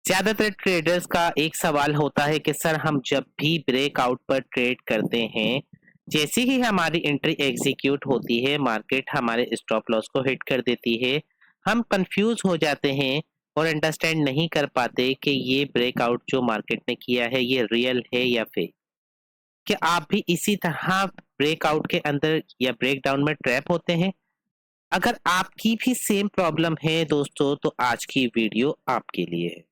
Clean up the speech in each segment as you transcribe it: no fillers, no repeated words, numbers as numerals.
ज्यादातर ट्रेडर्स का एक सवाल होता है कि सर हम जब भी ब्रेकआउट पर ट्रेड करते हैं, जैसे ही हमारी एंट्री एग्जीक्यूट होती है, मार्केट हमारे स्टॉप लॉस को हिट कर देती है। हम कंफ्यूज हो जाते हैं और अंडरस्टैंड नहीं कर पाते कि ये ब्रेकआउट जो मार्केट ने किया है ये रियल है या फेक। क्या आप भी इसी तरह ब्रेकआउट के अंदर या ब्रेकडाउन में ट्रैप होते हैं? अगर आपकी भी सेम प्रॉब्लम है दोस्तों, तो आज की वीडियो आपके लिए है।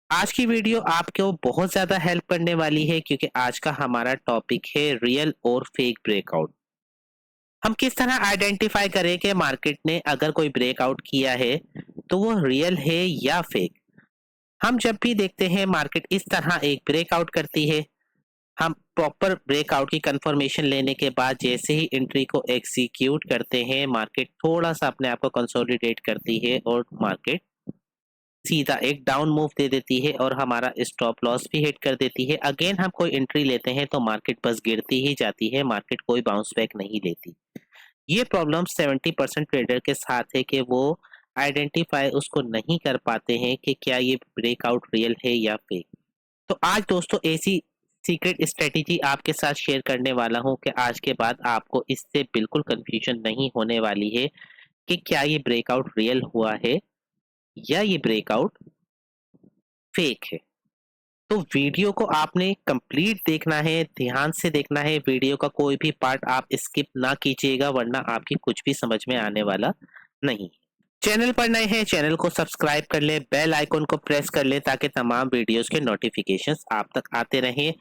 आज की वीडियो आपको बहुत ज़्यादा हेल्प करने वाली है, क्योंकि आज का हमारा टॉपिक है रियल और फेक ब्रेकआउट। हम किस तरह आइडेंटिफाई करें कि मार्केट ने अगर कोई ब्रेकआउट किया है तो वो रियल है या फेक। हम जब भी देखते हैं मार्केट इस तरह एक ब्रेकआउट करती है, हम प्रॉपर ब्रेकआउट की कंफर्मेशन लेने के बाद जैसे ही एंट्री को एग्जीक्यूट करते हैं, मार्केट थोड़ा सा अपने आप को कंसोलिडेट करती है और मार्केट सीधा एक डाउन मूव दे देती है और हमारा स्टॉप लॉस भी हिट कर देती है। अगेन हम कोई एंट्री लेते हैं तो मार्केट बस गिरती ही जाती है, मार्केट कोई बाउंस बैक नहीं लेती। ये प्रॉब्लम 70% ट्रेडर के साथ है कि वो आइडेंटिफाई उसको नहीं कर पाते हैं कि क्या ये ब्रेकआउट रियल है या फेक। तो आज दोस्तों ऐसी सीक्रेट स्ट्रेटेजी आपके साथ शेयर करने वाला हूं कि आज के बाद आपको इससे बिल्कुल कंफ्यूजन नहीं होने वाली है कि क्या ये ब्रेकआउट रियल हुआ है या ये ब्रेकआउट फेक है। तो वीडियो को आपने कंप्लीट देखना है, ध्यान से देखना है, वीडियो का कोई भी पार्ट आप स्किप ना कीजिएगा, वरना आपकी कुछ भी समझ में आने वाला नहीं। चैनल पर नए हैं, चैनल को सब्सक्राइब कर ले, बेल आइकन को प्रेस कर ले ताकि तमाम वीडियोस के नोटिफिकेशंस आप तक आते रहें।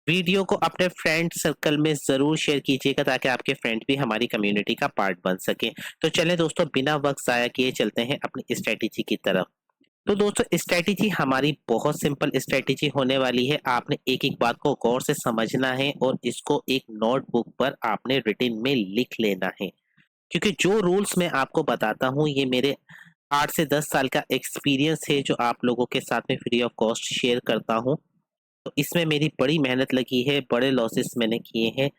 वीडियो को अपने फ्रेंड सर्कल में जरूर शेयर कीजिएगा ताकि आपके फ्रेंड भी हमारी कम्युनिटी का पार्ट बन सके। तो चलें दोस्तों, बिना वक्त जाया किए चलते हैं अपनी स्ट्रेटेजी की तरफ। तो दोस्तों स्ट्रेटेजी हमारी बहुत सिंपल स्ट्रेटेजी होने वाली है। आपने एक एक बात को गौर से समझना है और इसको एक नोटबुक पर आपने रिटिन में लिख लेना है, क्योंकि जो रूल्स मैं आपको बताता हूँ ये मेरे 8 से 10 साल का एक्सपीरियंस है जो आप लोगों के साथ में फ्री ऑफ कॉस्ट शेयर करता हूँ। तो इसमें मेरी बड़ी मेहनत लगी है, बड़े लॉसेस मैंने किए हैं,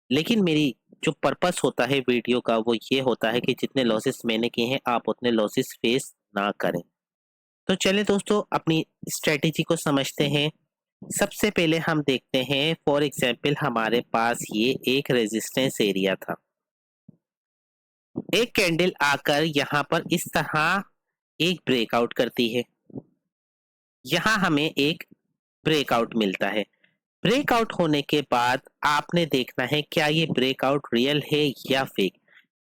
लेकिन मेरी जो पर्पस होता है वीडियो का वो ये होता है कि जितने लॉसेस मैंने किए हैं आप उतने लॉसेस फेस ना करें। तो चलिए दोस्तों अपनी स्ट्रेटेजी को समझते हैं। सबसे पहले हम देखते हैं, फॉर एग्जांपल हमारे पास ये एक रेजिस्टेंस एरिया था। एक कैंडल आकर यहाँ पर इस तरह एक ब्रेकआउट करती है, यहाँ हमें एक ब्रेकआउट मिलता है। ब्रेकआउट होने के बाद आपने देखना है क्या ये ब्रेकआउट रियल है या फेक।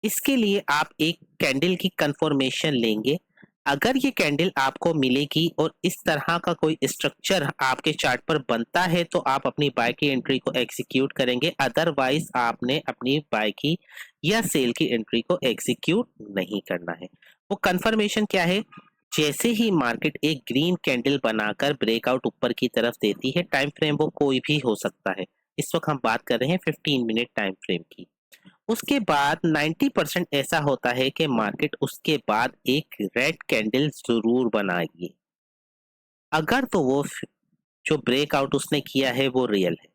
इसके लिए आप एक कैंडल की कंफर्मेशन लेंगे। अगर ये कैंडल आपको मिलेगी और इस तरह का कोई स्ट्रक्चर आपके चार्ट पर बनता है तो आप अपनी बाय की एंट्री को एग्जीक्यूट करेंगे, अदरवाइज आपने अपनी बाय की या सेल की एंट्री को एग्जीक्यूट नहीं करना है। वो कंफर्मेशन क्या है? जैसे ही मार्केट एक ग्रीन कैंडल बनाकर ब्रेकआउट ऊपर की तरफ देती है, टाइम फ्रेम वो कोई भी हो सकता है, इस वक्त हम बात कर रहे हैं 15 मिनट टाइम फ्रेम की। उसके बाद 90% ऐसा होता है कि मार्केट उसके बाद एक रेड कैंडल जरूर बनाएगी। अगर तो वो जो ब्रेकआउट उसने किया है वो रियल है।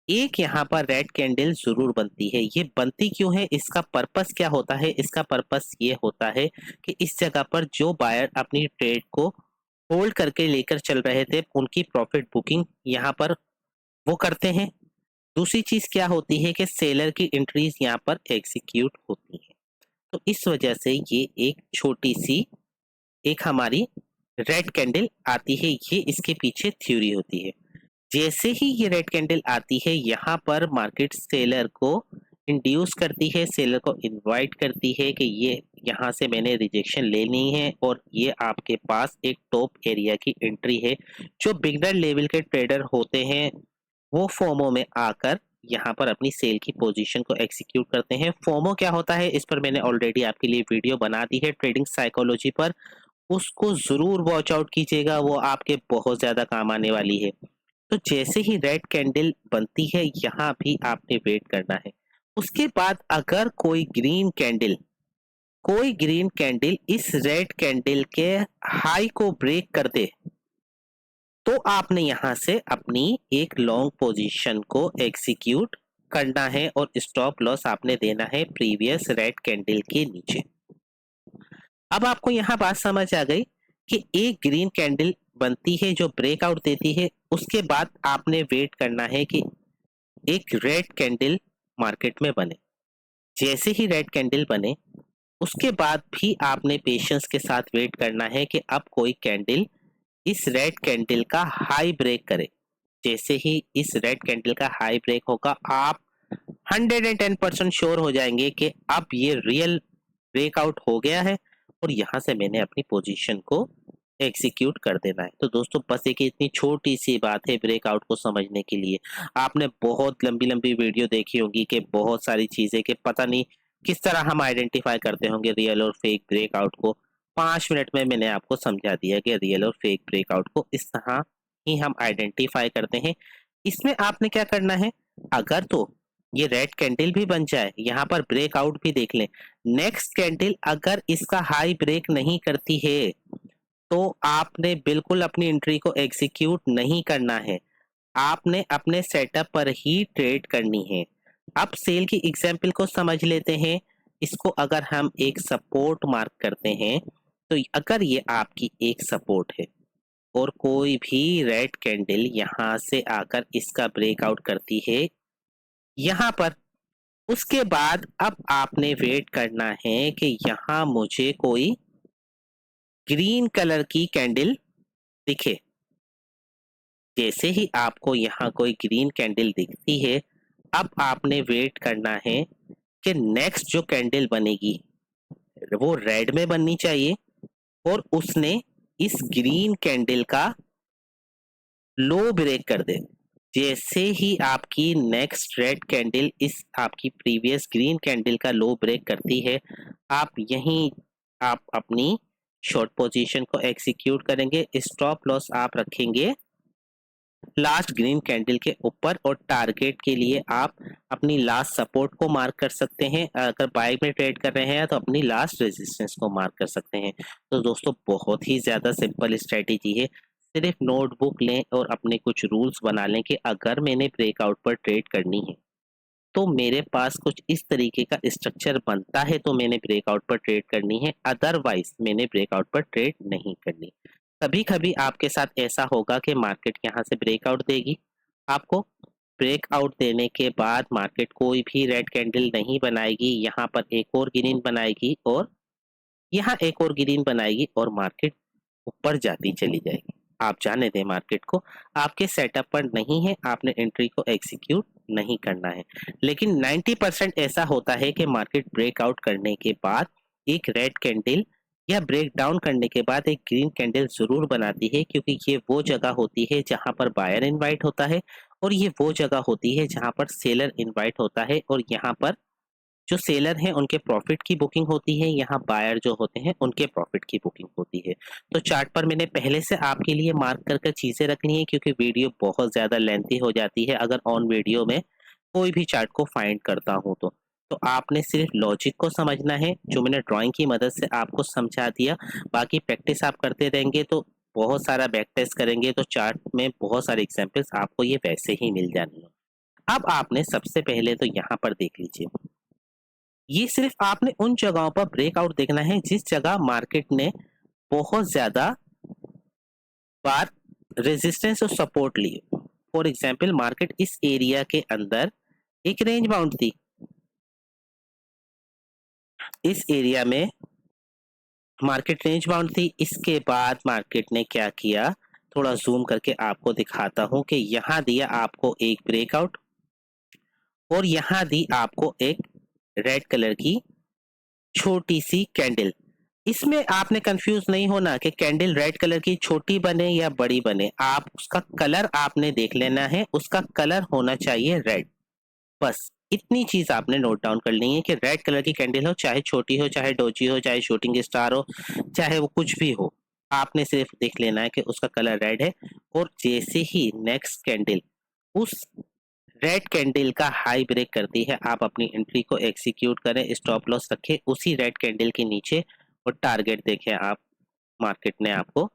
एक यहाँ पर रेड कैंडल जरूर बनती है। ये बनती क्यों है, इसका पर्पस क्या होता है? इसका पर्पस ये होता है कि इस जगह पर जो बायर अपनी ट्रेड को होल्ड करके लेकर चल रहे थे उनकी प्रॉफिट बुकिंग यहाँ पर वो करते हैं। दूसरी चीज क्या होती है कि सेलर की एंट्रीज यहाँ पर एग्जीक्यूट होती है। तो इस वजह से ये एक छोटी सी एक हमारी रेड कैंडल आती है, ये इसके पीछे थ्योरी होती है। जैसे ही ये रेड कैंडल आती है यहाँ पर मार्केट सेलर को इंड्यूस करती है, सेलर को इनवाइट करती है कि ये यहाँ से मैंने रिजेक्शन लेनी है और ये आपके पास एक टॉप एरिया की एंट्री है। जो बिगनर लेवल के ट्रेडर होते हैं वो फोमो में आकर यहाँ पर अपनी सेल की पोजीशन को एग्जीक्यूट करते हैं। फोमो क्या होता है इस पर मैंने ऑलरेडी आपके लिए वीडियो बना दी है ट्रेडिंग साइकोलॉजी पर, उसको जरूर वॉच आउट कीजिएगा, वो आपके बहुत ज्यादा काम आने वाली है। तो जैसे ही रेड कैंडल बनती है यहाँ भी आपने वेट करना है। उसके बाद अगर कोई ग्रीन कैंडल इस रेड कैंडल के हाई को ब्रेक कर दे तो आपने यहाँ से अपनी एक लॉन्ग पोजीशन को एग्जीक्यूट करना है और स्टॉप लॉस आपने देना है प्रीवियस रेड कैंडल के नीचे। अब आपको यहाँ बात समझ आ गई कि एक ग्रीन कैंडल बनती है जो ब्रेकआउट देती है, उसके बाद आपने वेट करना है कि एक रेड कैंडल मार्केट में बने। जैसे ही रेड कैंडल बने उसके बाद भी आपने पेशेंस के साथ वेट करना है कि अब कोई कैंडल इस रेड कैंडल का हाई ब्रेक करे। जैसे ही इस रेड कैंडल का हाई ब्रेक होगा आप 110% श्योर हो जाएंगे कि अब ये रियल ब्रेकआउट हो गया है और यहाँ से मैंने अपनी पोजीशन को एग्जीक्यूट कर देना है। तो दोस्तों बस एक इतनी छोटी सी बात है ब्रेकआउट को समझने के लिए। आपने बहुत लंबी लंबी वीडियो देखी होगी कि बहुत सारी चीजें कि पता नहीं किस तरह हम आइडेंटिफाई करते होंगे रियल और फेक ब्रेकआउट को। 5 मिनट में मैंने आपको समझा दिया कि रियल और फेक ब्रेकआउट को इस तरह ही हम आइडेंटिफाई करते हैं। इसमें आपने क्या करना है, अगर तो ये रेड कैंडल भी बन जाए, यहाँ पर ब्रेकआउट भी देख लें, नेक्स्ट कैंडल अगर इसका हाई ब्रेक नहीं करती है तो आपने बिल्कुल अपनी एंट्री को एग्जीक्यूट नहीं करना है। आपने अपने सेटअप पर ही ट्रेड करनी है। अब सेल की एग्जांपल को समझ लेते हैं। इसको अगर हम एक सपोर्ट मार्क करते हैं तो अगर ये आपकी एक सपोर्ट है और कोई भी रेड कैंडल यहाँ से आकर इसका ब्रेकआउट करती है यहाँ पर, उसके बाद अब आपने वेट करना है कि यहाँ मुझे कोई ग्रीन कलर की कैंडल दिखे। जैसे ही आपको यहाँ कोई ग्रीन कैंडल दिखती है अब आपने वेट करना है कि नेक्स्ट जो कैंडल बनेगी वो रेड में बननी चाहिए और उसने इस ग्रीन कैंडल का लो ब्रेक कर दे। जैसे ही आपकी नेक्स्ट रेड कैंडल इस आपकी प्रीवियस ग्रीन कैंडल का लो ब्रेक करती है आप यहीं आप अपनी शॉर्ट पोजीशन को एग्जीक्यूट करेंगे। स्टॉप लॉस आप रखेंगे लास्ट ग्रीन कैंडल के ऊपर और टारगेट के लिए आप अपनी लास्ट सपोर्ट को मार्क कर सकते हैं। अगर बाय में ट्रेड कर रहे हैं तो अपनी लास्ट रेजिस्टेंस को मार्क कर सकते हैं। तो दोस्तों बहुत ही ज्यादा सिंपल स्ट्रेटेजी है। सिर्फ नोटबुक लें और अपने कुछ रूल्स बना लें कि अगर मैंने ब्रेकआउट पर ट्रेड करनी है तो मेरे पास कुछ इस तरीके का स्ट्रक्चर बनता है तो मैंने ब्रेकआउट पर ट्रेड करनी है, अदरवाइज मैंने ब्रेकआउट पर ट्रेड नहीं करनी। कभी कभी आपके साथ ऐसा होगा कि मार्केट यहाँ से ब्रेकआउट देगी, आपको ब्रेकआउट देने के बाद मार्केट कोई भी रेड कैंडल नहीं बनाएगी, यहाँ पर एक और ग्रीन बनाएगी और यहाँ एक और ग्रीन बनाएगी और मार्केट ऊपर जाती चली जाएगी। आप जाने दें मार्केट को, आपके सेटअप पर नहीं है, आपने एंट्री को एग्जीक्यूट नहीं करना है। लेकिन 90% ऐसा होता है कि मार्केट ब्रेकआउट करने के बाद एक रेड कैंडल या ब्रेक डाउन करने के बाद एक ग्रीन कैंडल जरूर बनाती है, क्योंकि ये वो जगह होती है जहां पर बायर इनवाइट होता है और ये वो जगह होती है जहां पर सेलर इनवाइट होता है। और यहाँ पर जो सेलर हैं उनके प्रॉफिट की बुकिंग होती है, यहाँ बायर जो होते हैं उनके प्रॉफिट की बुकिंग होती है। तो चार्ट पर मैंने पहले से आपके लिए मार्क कर चीजें रखनी है, क्योंकि वीडियो बहुत ज्यादा लेंथी हो जाती है अगर ऑन वीडियो में कोई भी चार्ट को फाइंड करता हूँ तो आपने सिर्फ लॉजिक को समझना है जो मैंने ड्राइंग की मदद से आपको समझा दिया। बाकी प्रैक्टिस आप करते रहेंगे तो बहुत सारा बैक टेस्ट करेंगे तो चार्ट में बहुत सारे एग्जाम्पल्स आपको ये वैसे ही मिल जानी है। अब आपने सबसे पहले तो यहाँ पर देख लीजिए, ये सिर्फ आपने उन जगहों पर ब्रेकआउट देखना है जिस जगह मार्केट ने बहुत ज्यादा बार रेजिस्टेंस और सपोर्ट ली। फॉर एग्जांपल मार्केट इस एरिया के अंदर एक रेंज बाउंड थी, इस एरिया में मार्केट रेंज बाउंड थी। इसके बाद मार्केट ने क्या किया, थोड़ा जूम करके आपको दिखाता हूं कि यहाँ दिया आपको एक ब्रेकआउट और यहाँ दी आपको एक रेड कलर की छोटी सी कैंडल। इसमें आपने कंफ्यूज नहीं होना कि कैंडल रेड कलर की छोटी बने या बड़ी बने, आप उसका कलर आपने देख लेना है, उसका कलर होना चाहिए रेड। बस इतनी चीज आपने नोट डाउन कर ली है कि रेड कलर की कैंडल हो, चाहे छोटी हो, चाहे डोजी हो, चाहे शूटिंग स्टार हो, चाहे वो कुछ भी हो, आपने सिर्फ देख लेना है कि उसका कलर रेड है। और जैसे ही नेक्स्ट कैंडल उस रेड कैंडल का हाई ब्रेक करती है आप अपनी एंट्री को एग्जीक्यूट करें, स्टॉप लॉस रखें उसी रेड कैंडल के नीचे और टारगेट देखें आप। मार्केट ने आपको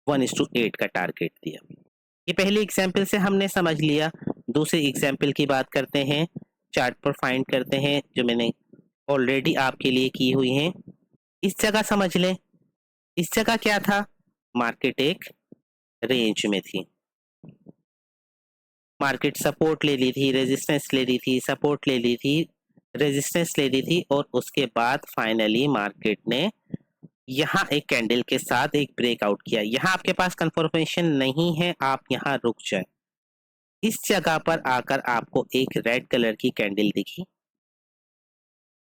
1:8 का टारगेट दिया। ये पहली एग्जांपल से हमने समझ लिया। दूसरी एग्जांपल की बात करते हैं, चार्ट पर फाइंड करते हैं जो मैंने ऑलरेडी आपके लिए की हुई हैं। इस जगह समझ लें, इस जगह क्या था, मार्केट एक रेंज में थी। मार्केट सपोर्ट ले ली थी, रेजिस्टेंस ले ली थी, सपोर्ट ले ली थी, रेजिस्टेंस ले ली थी, और उसके बाद फाइनली मार्केट ने यहाँ एक कैंडल के साथ एक ब्रेकआउट किया। यहाँ आपके पास कंफर्मेशन नहीं है, आप यहाँ रुक जाए। इस जगह पर आकर आपको एक रेड कलर की कैंडल दिखी।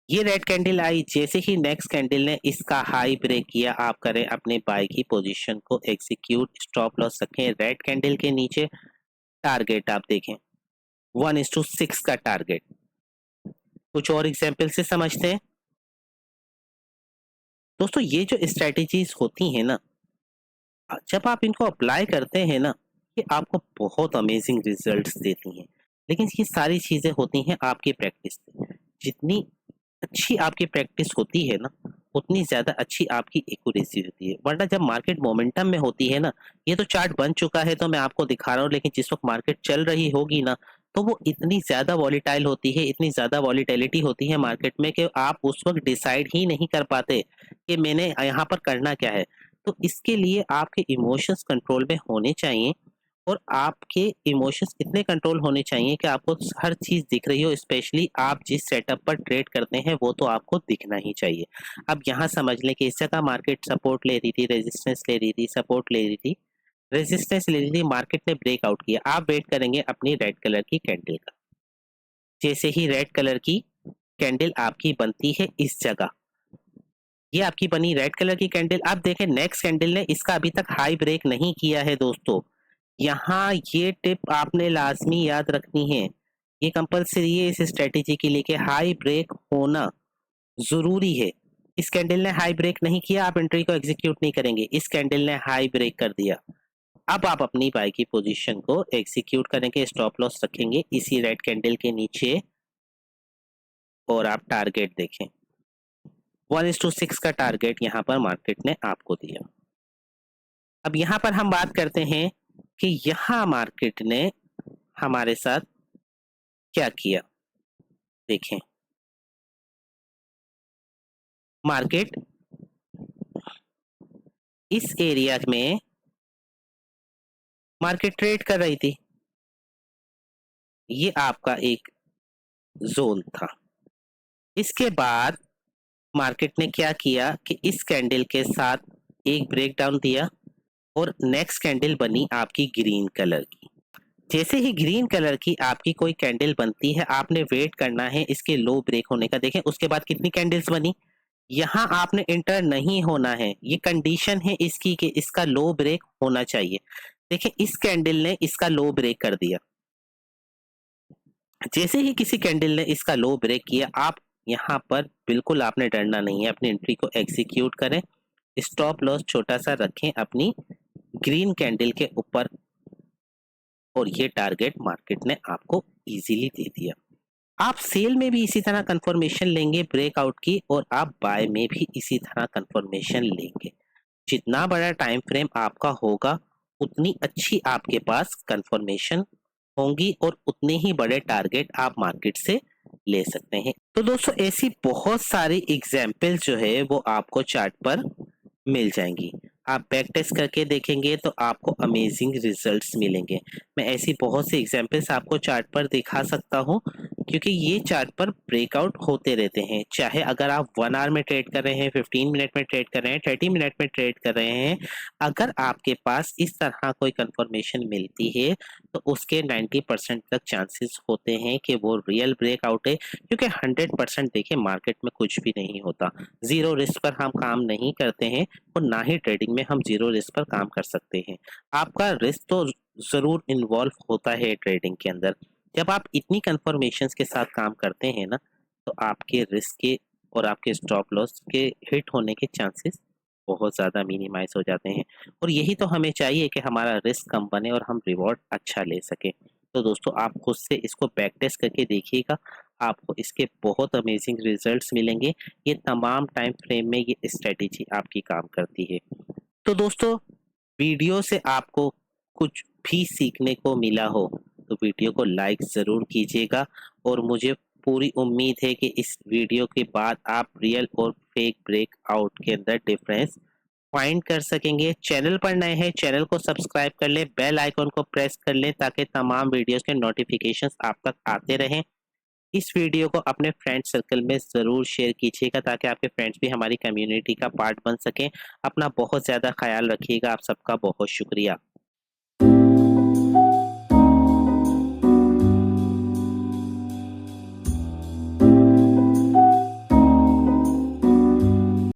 ये रेड कैंडल आई, जैसे ही नेक्स्ट कैंडल ने इसका हाई ब्रेक किया, आप करें अपने बाय की पोजीशन को एग्जीक्यूट, स्टॉप लॉस रखें रेड कैंडल के नीचे। टारगेट आप देखें 1:6 का टारगेट। कुछ और एग्जाम्पल से समझते हैं दोस्तों। ये जो स्ट्रेटेजीज होती हैं ना, जब आप इनको अप्लाई करते हैं ना, ये आपको बहुत अमेजिंग रिजल्ट्स देती हैं। लेकिन ये सारी चीजें होती हैं आपकी प्रैक्टिस से। जितनी अच्छी आपकी प्रैक्टिस होती है ना, उतनी ज्यादा अच्छी आपकी एक्यूरेसी होती है। वरना जब मार्केट मोमेंटम में होती है ना, ये तो चार्ट बन चुका है तो मैं आपको दिखा रहा हूँ, लेकिन जिस वक्त मार्केट चल रही होगी ना, तो वो इतनी ज्यादा वॉलीटाइल होती है, इतनी ज्यादा वॉलीटिलिटी होती है मार्केट में, कि आप उस वक्त डिसाइड ही नहीं कर पाते कि मैंने यहाँ पर करना क्या है। तो इसके लिए आपके इमोशंस कंट्रोल में होने चाहिए, और आपके इमोशंस इतने कंट्रोल होने चाहिए कि आपको हर चीज दिख रही हो। स्पेशली आप जिस सेटअप पर ट्रेड करते हैं वो तो आपको दिखना ही चाहिए। अब यहाँ समझ लें कि इस जगह मार्केट सपोर्ट ले रही थी, रेजिस्टेंस ले रही थी, सपोर्ट ले रही थी, रेजिस्टेंस ले रही थी, मार्केट ने ब्रेकआउट किया। आप वेट करेंगे अपनी रेड कलर की कैंडल का। जैसे ही रेड कलर की कैंडल आपकी बनती है इस जगह, ये आपकी बनी रेड कलर की कैंडल। आप देखें नेक्स्ट कैंडल ने इसका अभी तक हाई ब्रेक नहीं किया है दोस्तों। यहाँ ये टिप आपने लाजमी याद रखनी है, ये कंपलसरी है इस स्ट्रेटेजी के लिए कि हाई ब्रेक होना जरूरी है। इस कैंडल ने हाई ब्रेक नहीं किया, आप एंट्री को एग्जीक्यूट नहीं करेंगे। इस कैंडल ने हाई ब्रेक कर दिया, अब आप अपनी बाय की पोजीशन को एग्जीक्यूट करेंगे, स्टॉप लॉस रखेंगे इसी रेड कैंडल के नीचे, और आप टारगेट देखें 1:6 का टारगेट यहाँ पर मार्केट ने आपको दिया। अब यहाँ पर हम बात करते हैं कि यहाँ मार्केट ने हमारे साथ क्या किया। देखें मार्केट इस एरिया में मार्केट ट्रेड कर रही थी, ये आपका एक जोन था। इसके बाद मार्केट ने क्या किया कि इस कैंडल के साथ एक ब्रेकडाउन दिया, और नेक्स्ट कैंडल बनी आपकी ग्रीन कलर की। जैसे ही ग्रीन कलर की आपकी कोई कैंडल बनती है, आपने वेट करना है इसके लो ब्रेक होने का। देखें उसके बाद कितनी कैंडल्स बनी, यहाँ आपने इंटर नहीं होना है, ये कंडीशन है इसकी कि इसका लो ब्रेक होना चाहिए। देखिए इस कैंडल ने इसका लो ब्रेक कर दिया। जैसे ही किसी कैंडल ने इसका लो ब्रेक किया, आप यहाँ पर बिल्कुल आपने डरना नहीं है, अपनी एंट्री को एग्जीक्यूट करें, स्टॉप लॉस छोटा सा रखें अपनी ग्रीन कैंडल के ऊपर, और ये टारगेट मार्केट ने आपको इजीली दे दिया। आप सेल में भी इसी तरह कंफर्मेशन लेंगे ब्रेकआउट की, और आप बाय में भी इसी तरह कंफर्मेशन लेंगे। जितना बड़ा टाइम फ्रेम आपका होगा, उतनी अच्छी आपके पास कंफर्मेशन होंगी, और उतने ही बड़े टारगेट आप मार्केट से ले सकते हैं। तो दोस्तों ऐसी बहुत सारी एग्जाम्पल जो है वो आपको चार्ट पर मिल जाएंगी। आप बैक टेस्ट करके देखेंगे तो आपको अमेजिंग रिजल्ट्स मिलेंगे। मैं ऐसी बहुत सी एग्जांपल्स आपको चार्ट पर दिखा सकता हूँ, क्योंकि ये चार्ट पर ब्रेकआउट होते रहते हैं। चाहे अगर आप 1 आवर में ट्रेड कर रहे हैं, 15 मिनट में ट्रेड कर रहे हैं, 30 मिनट में ट्रेड कर रहे हैं, अगर आपके पास इस तरह कोई कंफर्मेशन मिलती है तो उसके 90% तक चांसेस होते हैं कि वो रियल ब्रेकआउट है। क्योंकि 100% देखिए मार्केट में कुछ भी नहीं होता, जीरो रिस्क पर हम काम नहीं करते हैं, और ना ही ट्रेडिंग में हम जीरो रिस्क पर काम कर सकते हैं। आपका रिस्क तो जरूर इन्वॉल्व होता है ट्रेडिंग के अंदर। जब आप इतनी कंफर्मेशंस के साथ काम करते हैं ना, तो आपके रिस्क के और आपके स्टॉप लॉस के हिट होने के चांसेस बहुत ज़्यादा मिनिमाइज हो जाते हैं। और यही तो हमें चाहिए कि हमारा रिस्क कम बने और हम रिवॉर्ड अच्छा ले सके। तो दोस्तों आप खुद से इसको बैक टेस्ट करके देखिएगा, आपको इसके बहुत अमेजिंग रिजल्ट्स मिलेंगे। ये तमाम टाइम फ्रेम में ये स्ट्रेटेजी आपकी काम करती है। तो दोस्तों वीडियो से आपको कुछ भी सीखने को मिला हो तो वीडियो को लाइक ज़रूर कीजिएगा, और मुझे पूरी उम्मीद है कि इस वीडियो के बाद आप रियल और फेक ब्रेकआउट के अंदर डिफरेंस फाइंड कर सकेंगे। चैनल पर नए हैं, चैनल को सब्सक्राइब कर लें, बेल आइकन को प्रेस कर लें ताकि तमाम वीडियोस के नोटिफिकेशंस आप तक आते रहें। इस वीडियो को अपने फ्रेंड सर्कल में ज़रूर शेयर कीजिएगा ताकि आपके फ्रेंड्स भी हमारी कम्युनिटी का पार्ट बन सकें। अपना बहुत ज़्यादा ख्याल रखिएगा। आप सबका बहुत शुक्रिया।